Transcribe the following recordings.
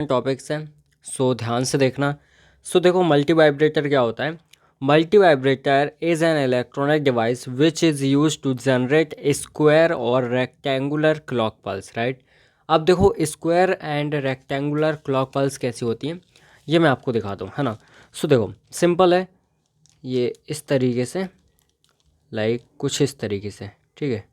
Topics हैं, सो ध्यान से देखना। सो देखो, मल्टी वाइब्रेटर क्या होता है। Multi vibrator is an electronic device which is use to generate square और रेक्टेंगुलर क्लॉक पल्स, राइट। अब देखो, square and rectangular clock pulse कैसी होती हैं ये मैं आपको दिखाता हूँ, है ना। सो देखो, सिंपल है, ये इस तरीके से, लाइक कुछ इस तरीके से, ठीक है।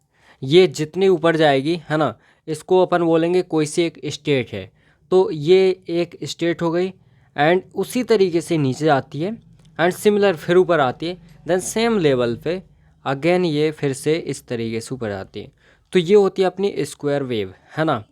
ये जितनी ऊपर जाएगी, है ना, इसको अपन बोलेंगे कोई सी एक स्टेट है। तो ये एक स्टेट हो गई, एंड उसी तरीके से नीचे आती है, एंड सिमिलर फिर ऊपर आती है, देन सेम लेवल पे अगेन ये फिर से इस तरीके से ऊपर आती है। तो ये होती है अपनी स्क्वायर वेव, है ना।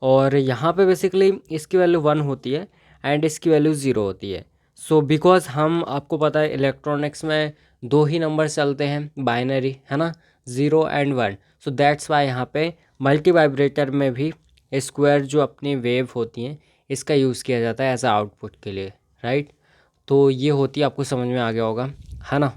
और यहाँ पे बेसिकली इसकी वैल्यू 1 होती है एंड इसकी वैल्यू 0 होती है। सो बिकॉज हम, आपको पता है इलेक्ट्रॉनिक्स में दो ही नंबर चलते हैं, बाइनरी, है ना, 0 एंड 1। सो दैट्स वाई यहाँ पे मल्टी वाइब्रेटर में भी स्क्वायर जो अपनी वेव होती हैं इसका यूज़ किया जाता है एज अ आउटपुट के लिए, राइट। तो ये होती है, आपको समझ में आ गया होगा, है ना।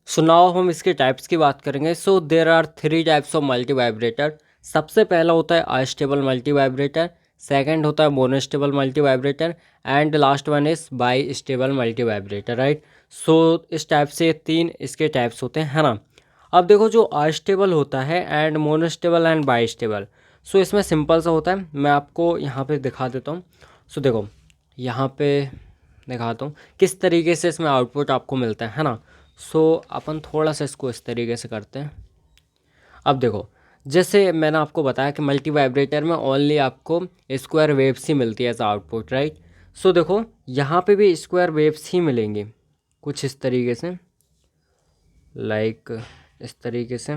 सो नाउ हम इसके टाइप्स की बात करेंगे। So there are 3 types of multivibrator. सबसे पहला होता है अनस्टेबल मल्टी वाइब्रेटर, सेकंड होता है monostable multivibrator, and last one is bistable multivibrator, right. So इस टाइप से 3 इसके टाइप्स होते हैं, है ना। अब देखो, जो अनस्टेबल होता है and monostable and bistable, so इसमें सिंपल सा होता है, मैं आपको यहाँ पे दिखा देता हूँ। सो देखो, यहाँ पे दिखाता हूँ किस तरीके से इसमें आउटपुट आपको मिलता है ना। सो अपन थोड़ा सा इसको इस तरीके से करते हैं। अब देखो, जैसे मैंने आपको बताया कि मल्टी वाइब्रेटर में ओनली आपको स्क्वायर वेव्स ही मिलती है एज आउटपुट, राइट। सो देखो, यहाँ पे भी स्क्वायर वेव्स ही मिलेंगी कुछ इस तरीके से, लाइक इस तरीके से।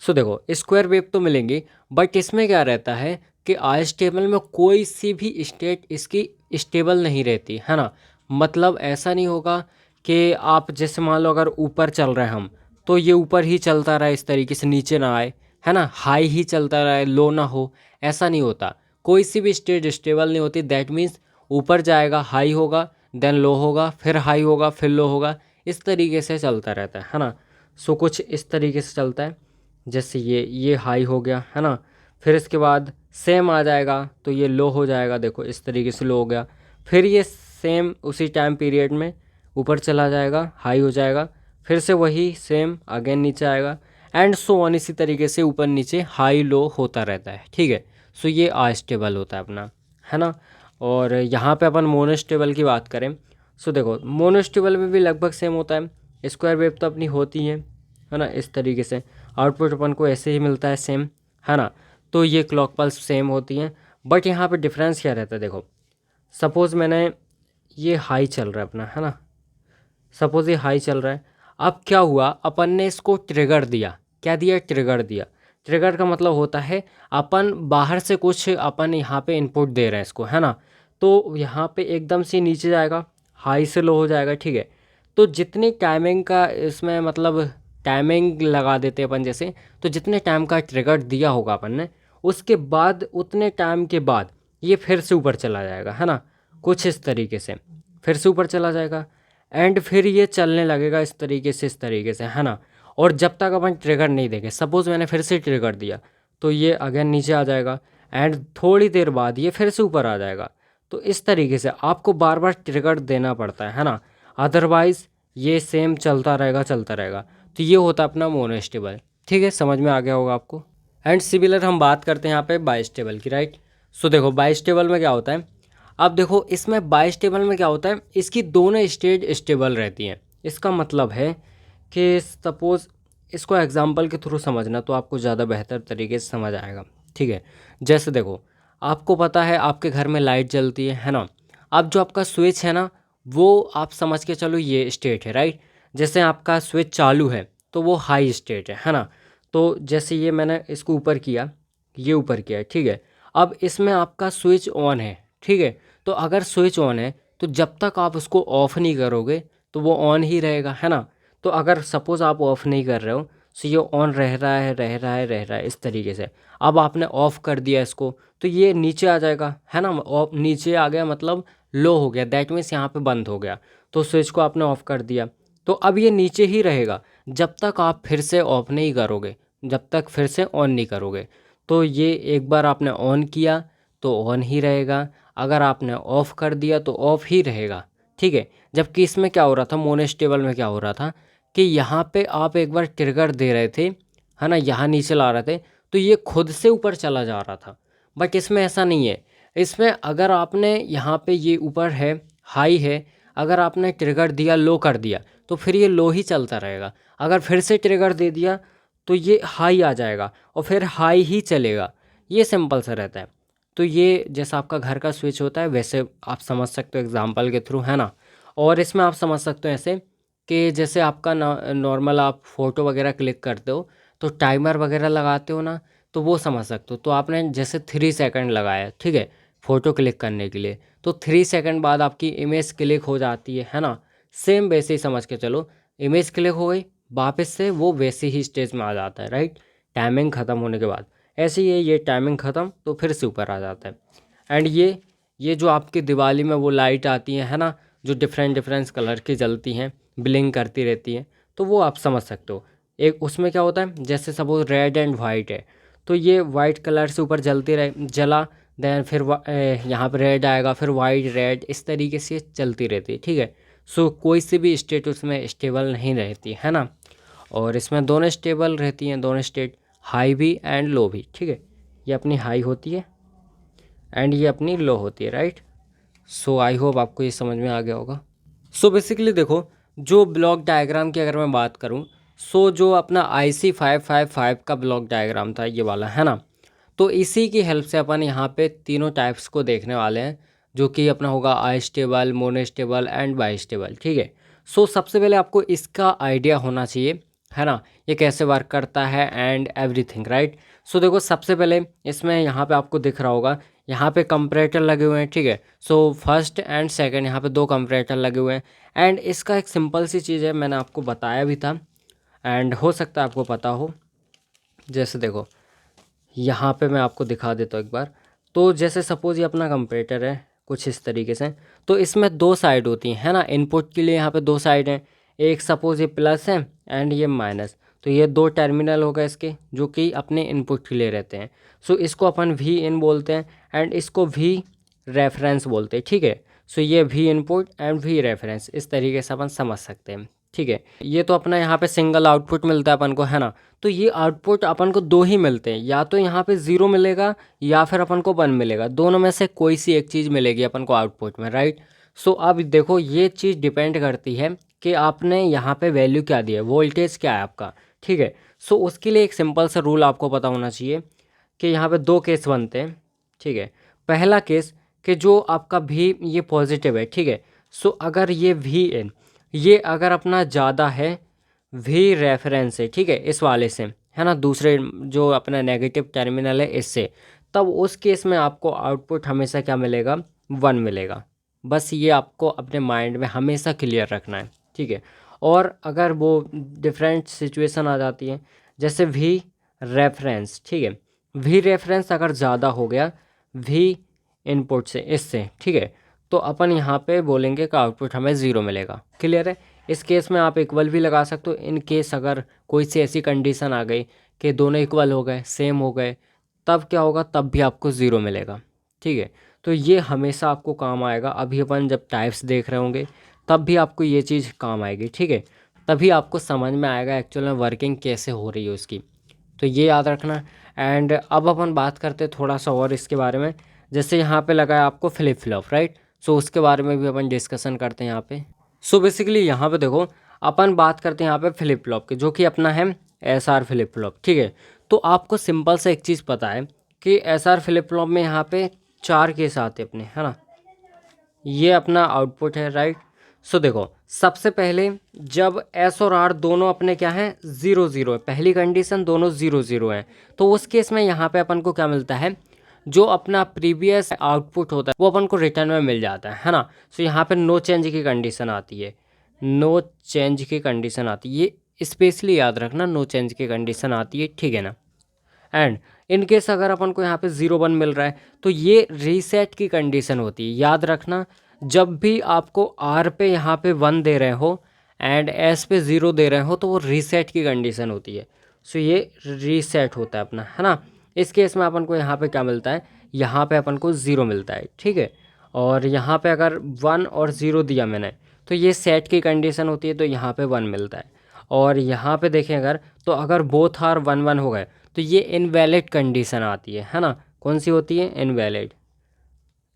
सो देखो, स्क्वायर वेव तो मिलेंगी, बट इसमें क्या रहता है कि अनस्टेबल में कोई सी भी स्टेट इसकी स्टेबल नहीं रहती, है ना। मतलब ऐसा नहीं होगा कि आप जैसे मान लो, अगर ऊपर चल रहे हैं हम, तो ये ऊपर ही चलता रहा इस तरीके से, नीचे ना आए, है ना, हाई ही चलता रहे, लो ना हो, ऐसा नहीं होता। कोई सी भी स्टेट स्टेबल नहीं होती। दैट मीन्स ऊपर जाएगा, हाई होगा, देन लो होगा, फिर हाई होगा, फिर लो होगा, इस तरीके से चलता रहता है ना। सो कुछ इस तरीके से चलता है, जैसे ये हाई हो गया, है ना, फिर इसके बाद सेम आ जाएगा तो ये लो हो जाएगा, देखो इस तरीके से लो हो गया, फिर ये सेम उसी टाइम पीरियड में ऊपर चला जाएगा, हाई हो जाएगा, फिर से वही सेम अगेन नीचे आएगा, एंड सो ऑन, इसी तरीके से ऊपर नीचे हाई लो होता रहता है, ठीक है। सो ये अनस्टेबल होता है अपना, है ना। और यहाँ पे अपन मोनोस्टेबल की बात करें, सो देखो, मोनोस्टेबल में भी लगभग सेम होता है, स्क्वायर वेव तो अपनी होती है ना, इस तरीके से आउटपुट अपन को ऐसे ही मिलता है सेम, है ना। तो ये क्लॉक पल्स सेम होती हैं, बट यहाँ पे डिफरेंस क्या रहता है, देखो सपोज़ मैंने, ये हाई चल रहा है अपना, है ना, सपोज़ ये हाई चल रहा है। अब क्या हुआ, अपन ने इसको ट्रिगर दिया, क्या दिया, ट्रिगर दिया। ट्रिगर का मतलब होता है अपन बाहर से कुछ अपन यहाँ पे इनपुट दे रहे हैं इसको, है ना। तो यहाँ पे एकदम से नीचे जाएगा, हाई से लो हो जाएगा, ठीक है। तो जितनी टाइमिंग का इसमें मतलब टाइमिंग लगा देते अपन जैसे, तो जितने टाइम का ट्रिगर दिया होगा अपन ने, उसके बाद उतने टाइम के बाद ये फिर से ऊपर चला जाएगा, है ना, कुछ इस तरीके से फिर से ऊपर चला जाएगा, एंड फिर ये चलने लगेगा इस तरीके से, है ना। और जब तक अपन ट्रिगर नहीं देंगे, सपोज़ मैंने फिर से ट्रिगर दिया, तो ये अगेन नीचे आ जाएगा, एंड थोड़ी देर बाद ये फिर से ऊपर आ जाएगा। तो इस तरीके से आपको बार बार ट्रिगर देना पड़ता है ना, अदरवाइज़ ये सेम चलता रहेगा चलता रहेगा। तो ये होता है अपना मोनोस्टेबल, ठीक है, समझ में आ गया होगा आपको। एंड सिमिलर हम बात करते हैं यहाँ पे बाइस्टेबल की, राइट। सो देखो, बाइस्टेबल में क्या होता है, अब देखो इसमें बाइस्टेबल में क्या होता है, इसकी दोनों स्टेट स्टेबल रहती हैं। इसका मतलब है कि सपोज़, इसको एग्जांपल के थ्रू समझना तो आपको ज़्यादा बेहतर तरीके से समझ आएगा, ठीक है। जैसे देखो, आपको पता है आपके घर में लाइट जलती है ना। अब जो आपका स्विच है ना, वो आप समझ के चलो ये स्टेट है, राइट। जैसे आपका स्विच चालू है तो वो हाई स्टेट है ना। तो जैसे ये मैंने इसको ऊपर किया, ये ऊपर किया, ठीक है। अब इसमें आपका स्विच ऑन है, ठीक है। तो अगर स्विच ऑन है तो जब तक आप उसको ऑफ़ नहीं करोगे तो वो ऑन ही रहेगा, है ना। तो अगर सपोज़ आप ऑफ़ नहीं कर रहे हो, तो ये ऑन रह रहा है रह रहा है रह रहा है इस तरीके से। अब आपने ऑफ़ कर दिया इसको, तो ये नीचे आ जाएगा, है ना। नीचे आ गया मतलब लो हो गया, दैट मीन्स यहाँ पे बंद हो गया। तो स्विच को आपने ऑफ़ कर दिया, तो अब ये नीचे ही रहेगा जब तक आप फिर से ऑफ़ नहीं करोगे, जब तक फिर से ऑन नहीं करोगे। तो ये एक बार आपने ऑन किया तो ऑन ही रहेगा, अगर आपने ऑफ़ कर दिया तो ऑफ़ ही रहेगा, ठीक है। जबकि इसमें क्या हो रहा था, मोनोस्टेबल में क्या हो रहा था कि यहाँ पे आप एक बार ट्रिगर दे रहे थे, है ना, यहाँ नीचे ला रहे थे तो ये खुद से ऊपर चला जा रहा था। बट इसमें ऐसा नहीं है। इसमें अगर आपने यहाँ पे ये ऊपर है, हाई है, अगर आपने ट्रिगर दिया लो कर दिया तो फिर ये लो ही चलता रहेगा। अगर फिर से ट्रिगर दे दिया तो ये हाई आ जाएगा और फिर हाई ही चलेगा। ये सिंपल सा रहता है। तो ये जैसा आपका घर का स्विच होता है वैसे आप समझ सकते हो एग्जांपल के थ्रू, है ना। और इसमें आप समझ सकते हो ऐसे कि जैसे आपका नॉर्मल आप फ़ोटो वगैरह क्लिक करते हो तो टाइमर वगैरह लगाते हो ना, तो वो समझ सकते हो। तो आपने जैसे 3 सेकंड लगाया, ठीक है, फ़ोटो क्लिक करने के लिए, तो 3 सेकंड बाद आपकी इमेज क्लिक हो जाती है ना। सेम वैसे ही समझ के चलो, इमेज क्लिक हो गई, वापस से वो वैसे ही स्टेज में आ जाता है, राइट, टाइमिंग ख़त्म होने के बाद। ऐसे ही है, ये टाइमिंग ख़त्म तो फिर से ऊपर आ जाता है। एंड ये जो आपकी दिवाली में वो लाइट आती है ना, जो डिफरेंट डिफरेंट कलर की जलती हैं, ब्लिंक करती रहती हैं, तो वो आप समझ सकते हो। एक उसमें क्या होता है, जैसे सपोज रेड एंड वाइट है तो ये वाइट कलर से ऊपर जलती रहे, जला, देन फिर यहाँ पे रेड आएगा, फिर वाइट रेड, इस तरीके से चलती रहती है, ठीक है। सो कोई सी भी स्टेट उसमें स्टेबल नहीं रहती है ना। और इसमें दोनों स्टेबल रहती हैं, दोनों स्टेट, हाई भी एंड लो भी, ठीक है। ये अपनी हाई होती है एंड ये अपनी लो होती है, राइट। सो आई होप आपको ये समझ में आ गया होगा। सो बेसिकली देखो, जो ब्लॉक डायग्राम की अगर मैं बात करूँ, सो जो अपना IC555 का ब्लॉक डायग्राम था ये वाला, है ना, तो इसी की हेल्प से अपन यहाँ पे तीनों टाइप्स को देखने वाले हैं, जो कि अपना होगा astable, monostable and bistable, ठीक है। सो सबसे पहले आपको इसका आइडिया होना चाहिए, है ना, ये कैसे वर्क करता है एंड एवरीथिंग, राइट। सो देखो, सबसे पहले इसमें यहाँ पे आपको दिख रहा होगा, यहाँ पे कंपरेटर लगे हुए हैं, ठीक है। सो फर्स्ट एंड सेकंड यहाँ पे 2 कंपरेटर लगे हुए हैं। एंड इसका एक सिंपल सी चीज़ है, मैंने आपको बताया भी था एंड हो सकता है आपको पता हो। जैसे देखो, यहाँ पे मैं आपको दिखा देता हूँ एक बार। तो जैसे सपोज़ ये अपना कंपरेटर है कुछ इस तरीके से, तो इसमें 2 साइड होती हैं, है ना, इनपुट के लिए यहाँ पे 2 साइड हैं। एक सपोज़ ये प्लस है एंड ये माइनस, तो ये 2 टर्मिनल हो गए इसके, जो कि अपने इनपुट के लिए रहते हैं। सो इसको अपन वी इन बोलते हैं एंड इसको वी रेफरेंस बोलते हैं, ठीक है। सो ये we input and we reference, इस तरीके से अपन समझ सकते हैं, ठीक है। ये तो अपना यहाँ पे सिंगल आउटपुट मिलता है अपन को, है ना। तो ये आउटपुट अपन को 2 ही मिलते हैं, या तो यहाँ पे 0 मिलेगा या फिर अपन को 1 मिलेगा, दोनों में से कोई सी एक चीज़ मिलेगी अपन को आउटपुट में, राइट। सो अब देखो, ये चीज़ डिपेंड करती है कि आपने यहाँ पे वैल्यू क्या दी है, वोल्टेज क्या है आपका, ठीक है। सो उसके लिए एक सिंपल सा रूल आपको पता होना चाहिए कि यहाँ पे 2 केस बनते हैं, ठीक है। पहला केस कि जो आपका भी ये पॉजिटिव है, ठीक है। सो अगर ये वी इन, ये अगर अपना ज़्यादा है वी रेफरेंस है, ठीक है, इस वाले से, है ना, दूसरे जो अपना नेगेटिव टर्मिनल है इससे, तब उस केस में आपको आउटपुट हमेशा क्या मिलेगा, 1 मिलेगा। बस ये आपको अपने माइंड में हमेशा क्लियर रखना है, ठीक है। और अगर वो डिफरेंट सिचुएशन आ जाती है, जैसे वी रेफरेंस, ठीक है, वी रेफरेंस अगर ज़्यादा हो गया वी इनपुट से, इससे, ठीक है, तो अपन यहाँ पे बोलेंगे कि आउटपुट हमें 0 मिलेगा। क्लियर है। इस केस में आप इक्वल भी लगा सकते हो। इन केस अगर कोई सी ऐसी कंडीशन आ गई कि दोनों इक्वल हो गए, सेम हो गए, तब क्या होगा, तब भी आपको 0 मिलेगा, ठीक है। तो ये हमेशा आपको काम आएगा। अभी अपन जब टाइप्स देख रहे होंगे तब भी आपको ये चीज़ काम आएगी, ठीक है। तभी आपको समझ में आएगा एक्चुअल में वर्किंग कैसे हो रही है उसकी। तो ये याद रखना। एंड अब अपन बात करते हैं थोड़ा सा और इसके बारे में। जैसे यहाँ पे लगा है आपको फ्लिप फ्लॉप, राइट। सो उसके बारे में भी अपन डिस्कशन करते हैं यहाँ पे। सो बेसिकली यहाँ पे देखो, अपन बात करते हैं यहाँ पे फ्लिप फ्लॉप की, जो कि अपना है SR फ्लिप फ्लॉप, ठीक है। तो आपको सिंपल से एक चीज़ पता है कि SR फ्लिप फ्लॉप में यहाँ पे 4 केस आते हैं अपने, है ना। ये अपना आउटपुट है, राइट। सो देखो, सबसे पहले जब S और R दोनों अपने क्या हैं, 0 0 है, पहली कंडीशन दोनों 0 0 हैं, तो उस केस में यहाँ पे अपन को क्या मिलता है, जो अपना प्रीवियस आउटपुट होता है वो अपन को रिटर्न में मिल जाता है ना। सो यहाँ पे नो चेंज की कंडीशन आती है, नो चेंज की कंडीशन आती है, ये स्पेशली याद रखना, नो चेंज की कंडीशन आती है, ठीक है ना। एंड इन केस अगर अपन को यहाँ पे 0 1 मिल रहा है तो ये रीसेट की कंडीशन होती है, याद रखना। जब भी आपको R पे यहाँ पे 1 दे रहे हो एंड S पे 0 दे रहे हो तो वो रीसेट की कंडीशन होती है। सो ये रीसेट होता है अपना, है ना। इस केस में अपन को यहाँ पे क्या मिलता है, यहाँ पे अपन को 0 मिलता है, ठीक है। और यहाँ पे अगर 1 और 0 दिया मैंने तो ये सेट की कंडीशन होती है, तो यहाँ पे 1 मिलता है। और यहाँ पे देखें तो अगर बोथ आर 1 1 हो गए तो ये इनवैलिड कंडीशन आती है ना। कौन सी होती है? Invalid,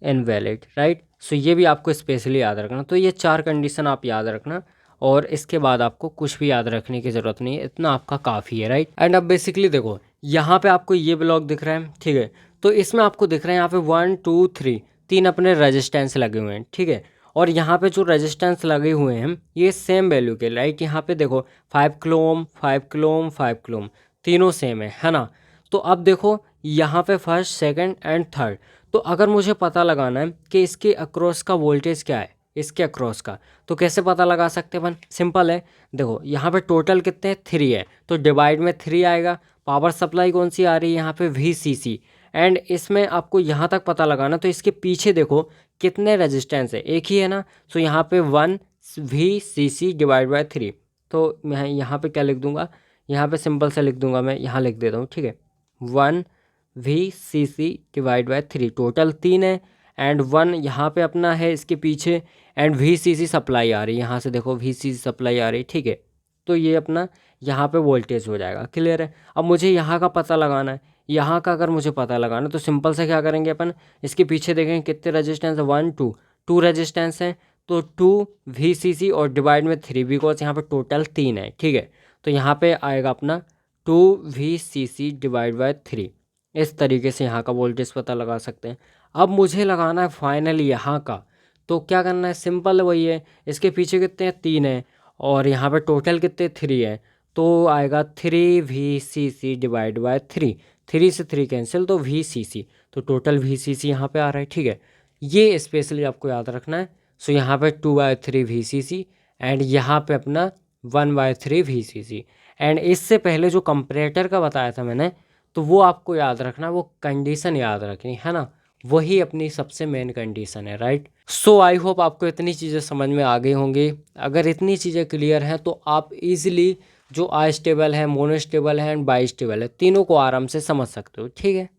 invalid, right. सो ये भी आपको स्पेशली याद रखना। तो ये 4 कंडीशन आप याद रखना और इसके बाद आपको कुछ भी याद रखने की ज़रूरत नहीं है, इतना आपका काफ़ी है, राइट। एंड अब बेसिकली देखो यहाँ पे आपको ये ब्लॉक दिख रहा है, ठीक है। तो इसमें आपको दिख रहा है यहाँ पे 1 2 3 तीन अपने रेजिस्टेंस लगे हुए हैं, ठीक है। और यहाँ पे जो रेजिस्टेंस लगे हुए हैं ये सेम वैल्यू के, राइट। यहाँ पे देखो 5 किलोम 5 किलोम 5 किलोम तीनों सेम है ना। तो अब देखो यहाँ पे फर्स्ट सेकंड एंड थर्ड, तो अगर मुझे पता लगाना है कि इसके अक्रॉस का वोल्टेज क्या है, इसके अक्रॉस का, तो कैसे पता लगा सकते हैं अपन? सिंपल है, देखो यहाँ पे टोटल कितने हैं? 3 है, तो डिवाइड में 3 आएगा। पावर सप्लाई कौन सी आ रही है यहाँ पे? VCC। एंड इसमें आपको यहाँ तक पता लगाना, तो इसके पीछे देखो कितने रेजिस्टेंस है? एक ही है ना। सो यहाँ पे 1 VCC डिवाइड बाय 3, तो मैं यहाँ पे क्या लिख दूंगा? यहाँ पे सिंपल से लिख दूंगा, मैं यहाँ लिख देता हूँ, ठीक है। 1 VCC डिवाइड बाय 3, टोटल 3 है। एंड 1 यहाँ पे अपना है इसके पीछे, एंड VCC सप्लाई आ रही है, यहाँ से देखो VCC सप्लाई आ रही है, ठीक है। तो ये अपना यहाँ पे वोल्टेज हो जाएगा, क्लियर है। अब मुझे यहाँ का पता लगाना है, यहाँ का अगर मुझे पता लगाना तो सिंपल से क्या करेंगे अपन, इसके पीछे देखेंगे कितने रेजिस्टेंस है? 1 2 2 रेजिस्टेंस हैं, तो 2 VCC और डिवाइड में 3, बिकॉज यहाँ पे टोटल 3 है, ठीक है। तो यहाँ पे आएगा अपना 2 VCC डिवाइड बाय 3। इस तरीके से यहाँ का वोल्टेज पता लगा सकते हैं। अब मुझे लगाना है फाइनली यहाँ का, तो क्या करना है? सिंपल वही है, इसके पीछे कितने हैं? 3 है, और यहाँ पे टोटल कितने? 3 है, तो आएगा 3 VCC डिवाइड बाय 3। 3 से 3 कैंसिल, तो VCC, तो टोटल VCC यहाँ पे आ रहा है, ठीक है। ये स्पेशली आपको याद रखना है। सो यहाँ पे 2/3 VCC एंड यहाँ पे अपना 1/3 VCC। एंड इससे पहले जो कंपैरेटर का बताया था मैंने, तो वो आपको याद रखना, वो कंडीशन याद रखनी है ना, वही अपनी सबसे मेन कंडीशन है, राइट। सो आई होप आपको इतनी चीज़ें समझ में आ गई होंगी। अगर इतनी चीज़ें क्लियर हैं तो आप इजीली जो आई स्टेबल है, मोनो स्टेबल है एंड बाई स्टेबल है, तीनों को आराम से समझ सकते हो, ठीक है।